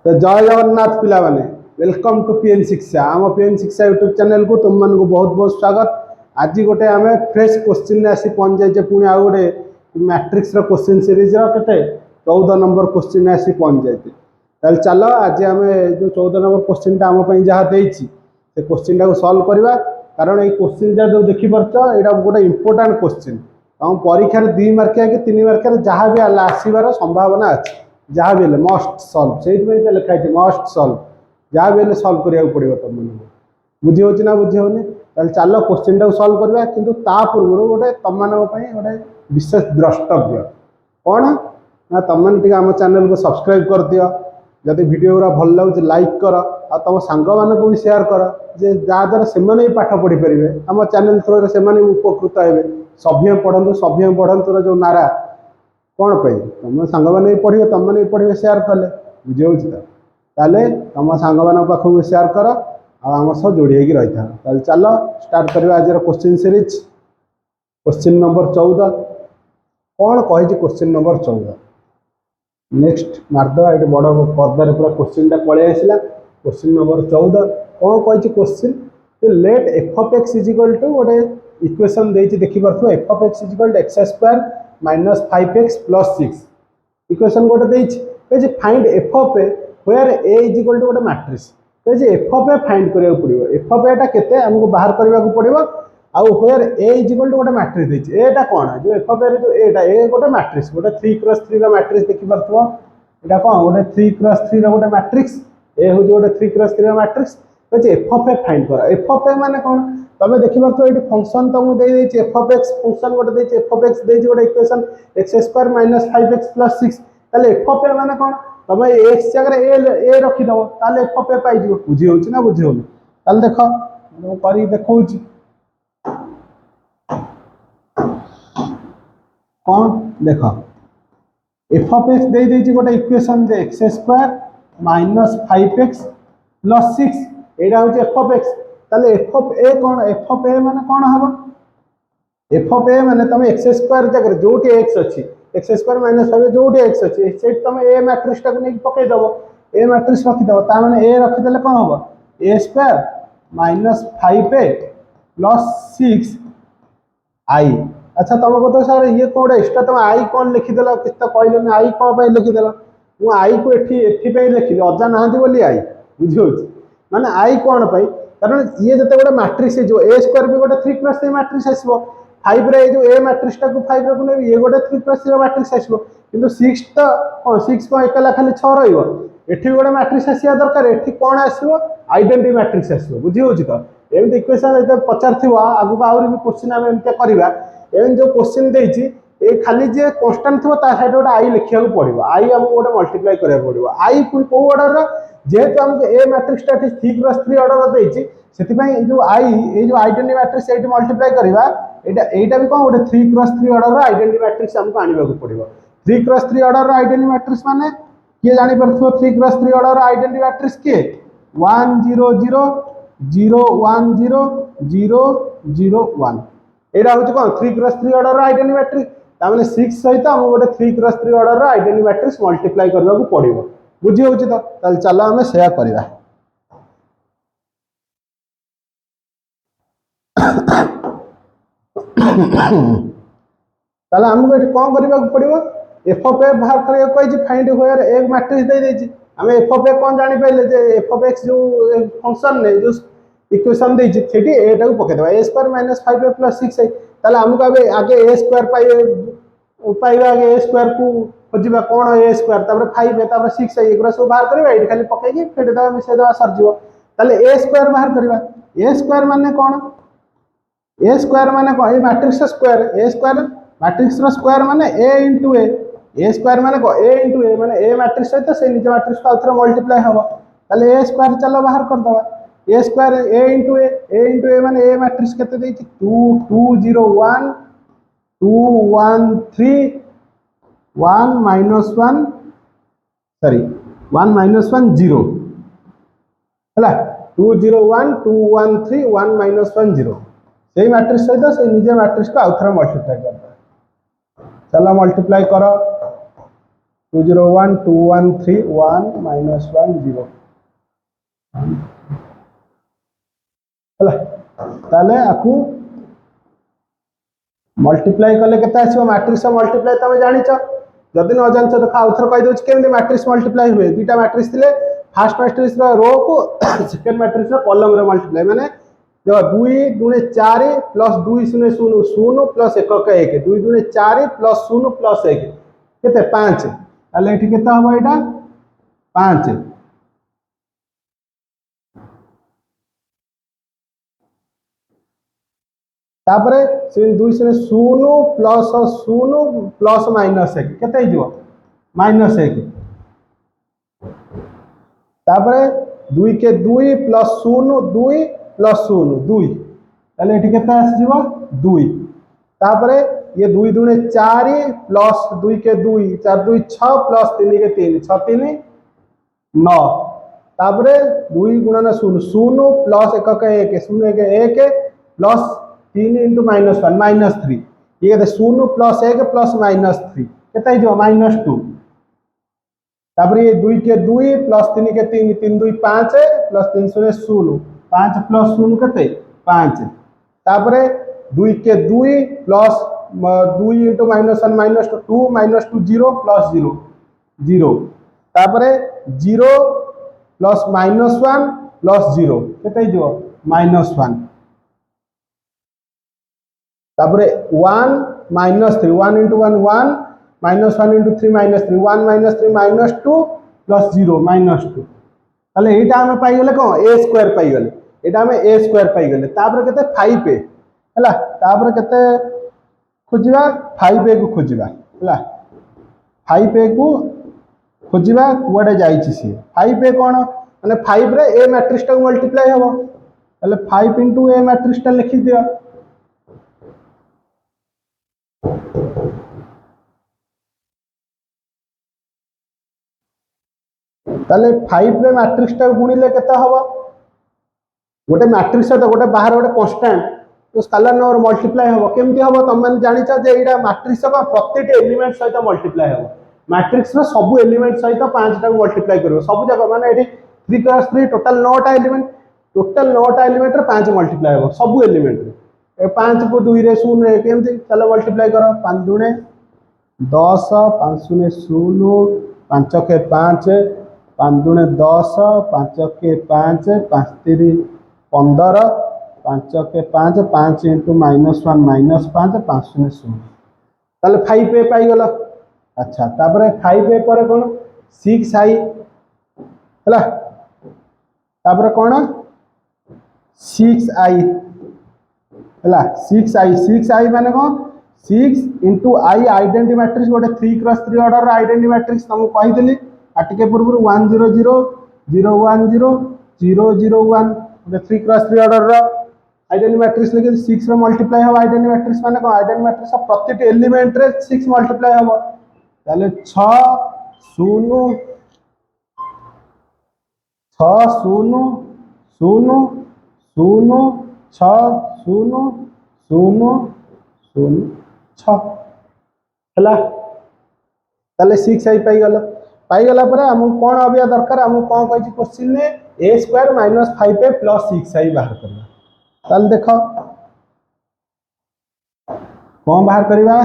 तो जय जगन्नाथ पिला माने वेलकम टू पीएन शिक्षा आम पीएन शिक्षा यूट्यूब चैनल को तुम मान को बहुत बहुत स्वागत। आज गोटे आम फ्रेश क्वेश्चन आसी पहुंच जाइए पुणी आउ गोटे मैट्रिक्स क्वेश्चन सीरीज के 14 नंबर क्वेश्चन आसी पहुंच जाइए। चलो आज आम जो 14 नंबर क्वेश्चन आम जहाँ से क्वेश्चन टाक सल्व करवा कारण ये क्वेश्चन जहाँ जो देखिपार यहाँ गोटे इंपोर्टाट क्वेश्चन तुम परीक्षा 2 मार्किया कि 3 मार्किया जहाँ भी आसबार संभावना अच्छी जहाँ भी मस्ट सल्व से लिखाई मस्ट सल्व जहाँ भी सल्व करा पड़ो तुम बुझी हो ना बुझी होनी चलो क्वेश्चन टाक सल्व करवा कि पूर्व गोटे तुम गोटे विशेष द्रष्टव्य कौन ना तुम मैंने आम चैनल को सब्सक्राइब कर दियो जदि वीडियो गुरा भल लगे लाइक कर आ तुम सांग मान भी शेयर कर जे जहाँद्वारा से पाठ पढ़ी पारे आम चैनल थ्रू से उपकृत हे सभ्य पढ़ंतु जो नारा कौन पे तुम सांग मैंने पढ़े तुम मैंने पढ़े शेयर कले बुझे ताले तुम सांग मान पाखक शेयर कर आम सह जोड़ी होगी रही था। चलो स्टार्ट करवा आज क्वेश्चन सीरीज क्वेश्चन नंबर 14 कौन कही क्वेश्चन नंबर 14 नेक्स्ट मारद ये बड़ पर्दार पूरा क्वेश्चन टा पलि आसला क्वेश्चन नंबर 14 कौन कही question let f of x is equal to गोटे इक्वेशन देखिपु f of x is equal to x square minus 5x plus 6 equation गोटे कहे find f of a where A is equal to गोटे matrix कहे f of a find करा पड़ो F of एटा केते हमको बाहर करने को पड़ो आउ where A is equal to गोटे मैट्रिक्स देछि एटा कौन जो एफ ऑफ ए जो एटा ए गोटे मैट्रिक्स गोटे 3x3 रो मैट्रिक्स देखि परथो एटा कौन गोटे 3x3 रो गोटे मैट्रिक्स ए हो जो गोटे 3x3 रो मैट्रिक्स कहे एफ ऑफ ए फाइंड करा एफ ऑफ ए माने कौन तबे देखि परथो एटी फंक्शन तुमको दे देछि एफ ऑफ एक्स फंक्शन गोटे देछि एफ ऑफ एक्स देछि गोटे equation x square minus 5x plus 6 ताले एफ ऑफ ए माने कौन तबे x जगह ए रखि दबो ताले एफ ऑफ ए पाइ जिवो बुझी होछि ना बुझी होनी ताले देखो मु करी देखौछि कौन देख एफ ऑफ एक्स दे देछि गोटे इक्वेशन जे x square minus 5x plus 6 एटा होछि एफ ऑफ एक्स ताले एफ ऑफ ए कौन एफ ऑफ ए माने कौन हबो एफ ऑफ ए माने तुम एक्स स्क्वायर जगह जोटी एक्स अछि एक्स स्क्वायर माइनस 5 जोटी एक्स अछि से तुम ए मैट्रिक्स टाको नै पके दबो ए मैट्रिक्स रखि दबो ता माने ए रखि देले कोन हबो ए स्क्वायर माइनस 5a प्लस 6 आई। अच्छा तुम को तो सर ये कौन एक्स्ट्रा तुम आई कौन लिखिदेल कि तो कहल आई कौन पर लिखिदेल मुझे आई को एथि लिखिली अजा नहांती बोली आई बुझे माने आई कौन पाई कारण ये जो गोटे मैट्रिक्स जो ए स्क्वायर भी गोटे 3x3 मैट्रिक्स आसो 5 रे जो ए मैट्रिक्स टाको 5 रे को ये गोटे 3x3 मैट्रिक्स आसो किंतु 6 तो कौन 6 को एकला खाली 6 रहिबो एठी गोटे मैट्रिक्स आसिया दरकार एठी कौन आसो आइडेंटिटी मैट्रिक्स आसो बुझी होछि तो एमती इक्वेशन जब पचार थी आगु आहुरी भी क्वेश्चन आम एमती करवा एवं जो क्वेश्चन देछि ए खाली जे कांस्टेंट थो ता साइड गोटे आई लिखिया पड़ो आई हमको गोटे मल्टीप्लाई करा पड़ो आई पुणी कौ ऑर्डर जेहेतु हमको ए मैट्रिक्स टा 3x3 ऑर्डर देछि सेतिपई जो आई ए जो आइडेंटिटी मैट्रिक्स एटी मल्टीप्लाई करवा एटा भी कौन गोटे 3x3 ऑर्डर आइडेंटिटी मैट्रिक्स हमको आनिबा को पड़ो 3x3 ऑर्डर आइडेंटिटी मैट्रिक्स माने किए जानि परथो 3x3 ऑर्डर आइडेंटिटी मैट्रिक्स के 1 0 0 0 1 0 0 0 1 एटा होछि कोन 3x3 ऑर्डर आइडेंटिटी मैट्रिक्स तामेले 6 सहित हम गोटे 3x3 order identity matrix multiply करबा को पड़िबो बुझी होछि तो चल चलो हमें शेयर करबा ताले हमको एठी कोन करबा को पड़िबो एफ ऑफ ए बाहर करिया कहि फाइंड वेयर एक मैट्रिक्स दे देछि हमें एफ ऑफ ए कोन जानि पइले जे एफ ऑफ एक्स जो फंक्शन ने जो इक्वेशन देछि थेटी एटा को पके देबा a square minus 5a plus 6 है ताले हमको आगे a स्क्वायर पाइबा आगे a स्क्वायर को खोजिबा कोन a स्क्वायर तापर 5 है तापर 6 है एगुरा सब बाहर करबा एठी खाली पकेगी फेट देबा मिसे देबा सर जीवो ताले a स्क्वायर बाहर करबा a स्क्वायर माने कोन a स्क्वायर माने कोन a matrix square a square matrix row square माने a * a स्क्वायर माने को a * a माने a मैट्रिक्स सहित से निजे मैट्रिक्स का उतर मल्टीप्लाई हबो ताले a स्क्वायर चलो बाहर कर दबा a स्क्वायर a माने a मैट्रिक्स केते देछि 2 2 0 1 2 1 3 1 minus 1 सॉरी 1 minus 1 0 हला 2 0 1 2 1 3 1 minus 1 0 सेही मैट्रिक्स सहित से निजे मैट्रिक्स का उतर मल्टीप्लाई कर दो चलो मल्टीप्लाई करो 2 0 1 2 1 3 1 minus 1 0 ହେଲା ताले आकु मल्टीप्लाई कले केते आसीबो मैट्रिक्स मल्टीप्लाई तमे जानिछ जदि न जानिछ तो आउथर कहि दोछ केमि मैट्रिक्स मल्टीप्लाई हुए दुटा मैट्रिक्स थिले फर्स्ट मैट्रिक्स रो रो को second matrix row column row multiply माने देखो 2 दुने 4 प्लस 2 0 0 0 प्लस 1 1 2 दुने 4 प्लस 0 प्लस 1 केते 5 ताले एठी केते हबो एटा 5 तापरे से 2 0 0 प्लस 0 प्लस माइनस 1 केते हिजो माइनस 1 तापरे 2 के 2 प्लस 0 2 प्लस 0 2 ताले एठी केते आसी जीवो 2 तापरे ये 2 दुने 4 प्लस 2 के 2 4 2 6 प्लस 3 के 3 6 3 9 तापरे 2 गुणन 0 0 प्लस 1 के 1 0 के 1 प्लस 3 into minus 1 minus 3 ये कहते 0 प्लस 1 प्लस माइनस 3 केते जो माइनस 2 तापरे ये 2 के 2 प्लस 3 के 3 3 2 5 प्लस 3 0 0 5 प्लस 0 केते 5 तापरे 2 के 2 plus 2 into minus 1 minus 2 minus 2 0 plus 0 0 तापरे 0 प्लस माइनस 1 प्लस 0 केते जो माइनस 1 तापरे 1 minus 3 1 into 1 1 minus 1 into 3 minus 3 1 minus 3 minus 2 plus 0 minus 2 ताले एटा हमें पाई गेले कोन a स्क्वायर पाई गेले एटा हमें a स्क्वायर पाई गेले तापरे केते 5a हला तापरे केते खोजिबा 5a को खोजिबा हला 5a को खोजिबा कुआडे जाईची से 5a कोन माने 5 रे a मैट्रिक्स टा मल्टीप्लाई हबो ताले 5 into a मैट्रिक्स टा लिखि दियो ताले 5 रे मैट्रिक्स टा गुणिले केता हबो गोटे मैट्रिक्स तो गोटे बाहर गोटे कांस्टेंट तो स्केलर नंबर मल्टीप्लाई हबो केमती हबो तुम माने जानिचा जे एटा मैट्रिक्स का प्रत्येक एलिमेंट सहित मल्टीप्लाई हबो मैट्रिक्स रो सब एलिमेंट सहित 5 टा मल्टीप्लाई करिवो सब जगह माने एठी 3 + 3 टोटल 9 टा एलिमेंट रे 5 मल्टीप्लाई हबो सब एलिमेंट रे 5 को 2 रे 0 रे केमती चलो मल्टीप्लाई करो 5 दुने 10 5 0 0 5 के 5 5 दुने 10 5 के 5 5 3 15 5 के 5 5 into -1 -5 5 0 0 ताले 5a पाई गला अच्छा तापरे 5a पर कोन 6i हला तापरे कोन 6i हला 6i माने कोन 6 into i आइडेंटिटी मैट्रिक्स गोटे 3 क्रॉस 3 ऑर्डर आइडेंटिटी मैट्रिक्स तुमको कहि देली आटिके पूर्व 1 0 0 0 1 0 0 0 1 गोटे 3 क्रॉस 3 ऑर्डर रो आइडेंटिटी मैट्रिक्स लेके 6 रो मल्टीप्लाई हो आइडेंटिटी मैट्रिक्स माने को आइडेंटिटी मैट्रिक्स प्रत्येक एलिमेंट रे 6 मल्टीप्लाई हो ताले 6 0 6 0 0 0 6 0 0 0 6 हला ताले 6i पाई गला पर हम कोन अबिया दरकार हम कोन कहछि क्वेश्चन ने a स्क्वायर - 5a + 6i बाहर करबा ताल देखो कोन बाहर करबा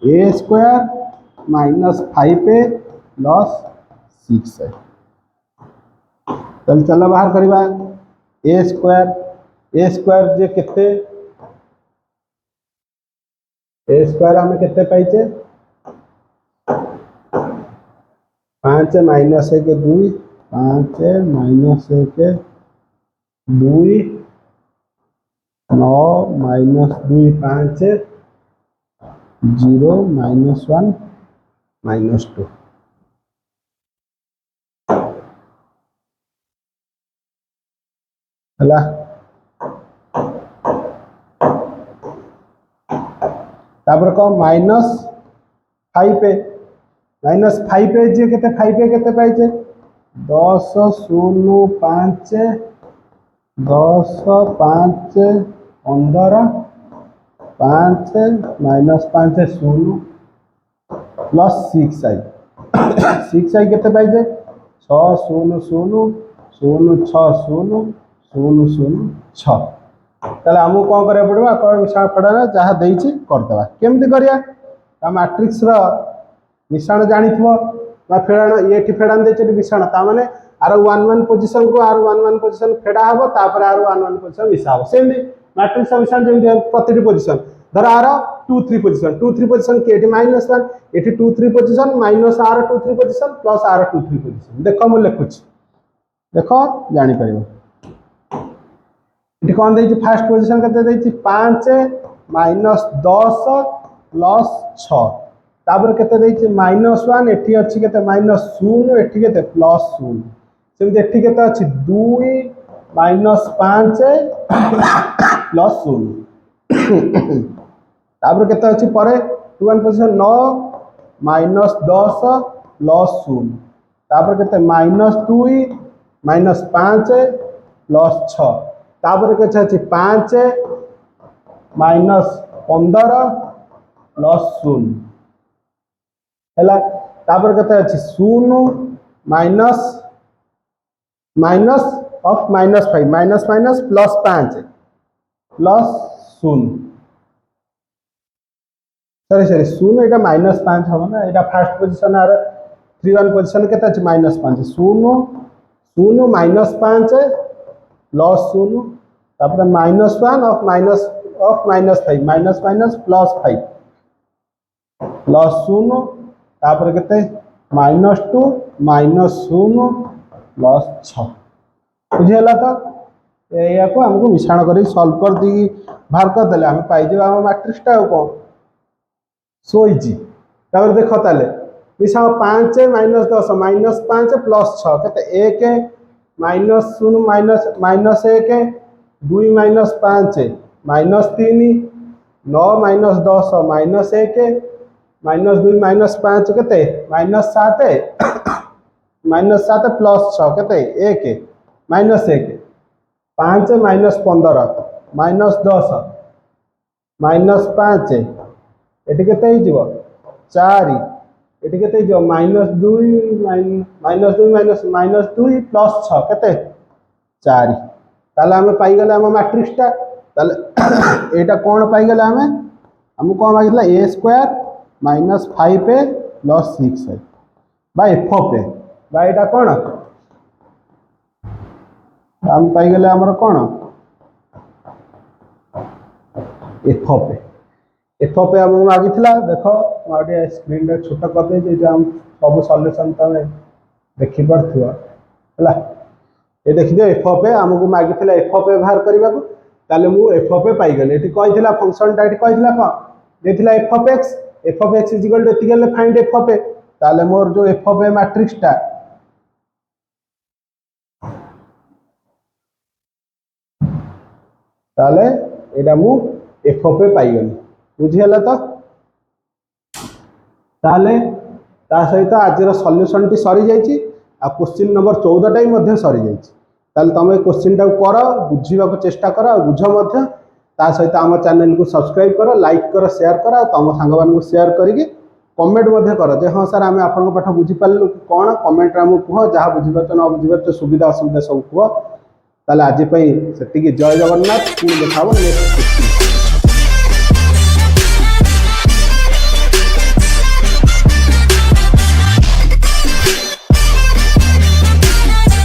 a स्क्वायर - 5a + 6i ताल चलो बाहर करबा a स्क्वायर जे केते a स्क्वायर हमें केते पाइचे 5 - 1 2 5 - 1 2 9 - 2 5 0 -1 -2 हला तापर को -5a -5a जे केते 5a केते पाइचे 10 0 5 10 5 15 5 -5 0 प्लस 6i 6i केते पाइजे 6 0 0 0 6 0 0 0 6 ताले हमको कौन करिया पड़िबा कोई मिश्रण फेड़ाना जहाँ देइछि करदेबा केमती करिया ता मैट्रिक्स रो मिश्रण जानिथिबो बा फेड़ाना एठी फेड़ान देछि मिश्रण ता माने आर 1 1 पोजीशन को आर 1 1 पोजीशन फेड़ा हबो तापर आर 1 1 पोजीशन मिसा हबो सेमती मैट्रिक्स मिश्रण जेमती प्रतिटी पोजीशन धर आर 2 3 पोजीशन के एठी -1 एठी 2 3 position minus R 2 3 position plus R 2 3 position देखो मु लिखुछि देखो जानि परिबो इट कौन देइछि फर्स्ट पोजीशन केते देइछि 5 -10 प्लस 6 तापर केते देइछि -1 एठी अछि केते -0 एठी केते प्लस 0 सेमति एठी केते अछि 2 -5 प्लस 0 तापर केते अछि परे 2 1 पोजीशन 9 -10 प्लस 0 तापर केते -2 -5 प्लस 6 तापर के अछि 5 -15 प्लस 0 हैला तापर केते अछि 0 minus of -5 minus plus 5 plus 0 sorry 0 एटा -5 हो ना एटा फर्स्ट पोजीशन आर 3 1 पोजीशन केते अछि -5 0 0 -5 प्लस 0 तापर -1 ऑफ -5 माइनस प्लस 5 प्लस 0 तापर केते -2 -0 प्लस 6 बुझियला तो एया को हमको मिश्रण करी सॉल्व कर दी बाहर कर देले हम पाइ जे हम मैट्रिक्स टा को सो इजी तापर देखो ताले मिश्रण 5 -10 -5 प्लस 6 केते 1 -0 -1 2 -5 -3 9 -10 -1 -2 -5 केते -7 -7 प्लस 6 केते 1 -1 5 -15 -10 -5 एटी केते ही जीवो 4 एटी केते जीवो -2 -2 प्लस 6 केते 4 ताले हमें पाई गले हम मैट्रिक्स टा ताले एटा कोन पाई गले हमें हम कोन मागितला a² - 5a + 6 by f of a by एटा कोन हम पाई गले हमर कोन f ऑफ a हम मागितला देखो माडे स्क्रीन रे छोटा कर दे जे हम सब सॉल्यूशन तमे देखि परथियो हला ये देखि दे f ऑफ a हमको मागितला f ऑफ a बाहर करबा को ताले मु f ऑफ a पाई गले एटी कहितला फंक्शन टा एटी कहितला को देथिला f ऑफ x = एति गेले फाइंड f ऑफ a ताले मोर जो f ऑफ a मैट्रिक्स टा ताले एटा मु f ऑफ a पाई गले बुझियला तो ताले ता सहित आज रो सॉल्यूशन टी सरी जाईची आ क्वेश्चन नंबर 14 टाइम मध्ये सरी जाईची ताले तमे क्वेश्चन टा करो बुझीबा को चेष्टा करो बुझ मध्ये ता सहित आम चैनल को सब्सक्राइब करो लाइक करो शेयर करो तम सांग मान को शेयर करके कमेंट मध्ये करो जे हां सर आमे आपन पाठ बुझी पालु कोन कमेंट रा मु कहो जहा बुझी परछ न बुझी परछ सुविधा असुविधा सब कहो ताले आज पई सेति की जय जगन्नाथ पूर्ण देखाबो नेक्स्ट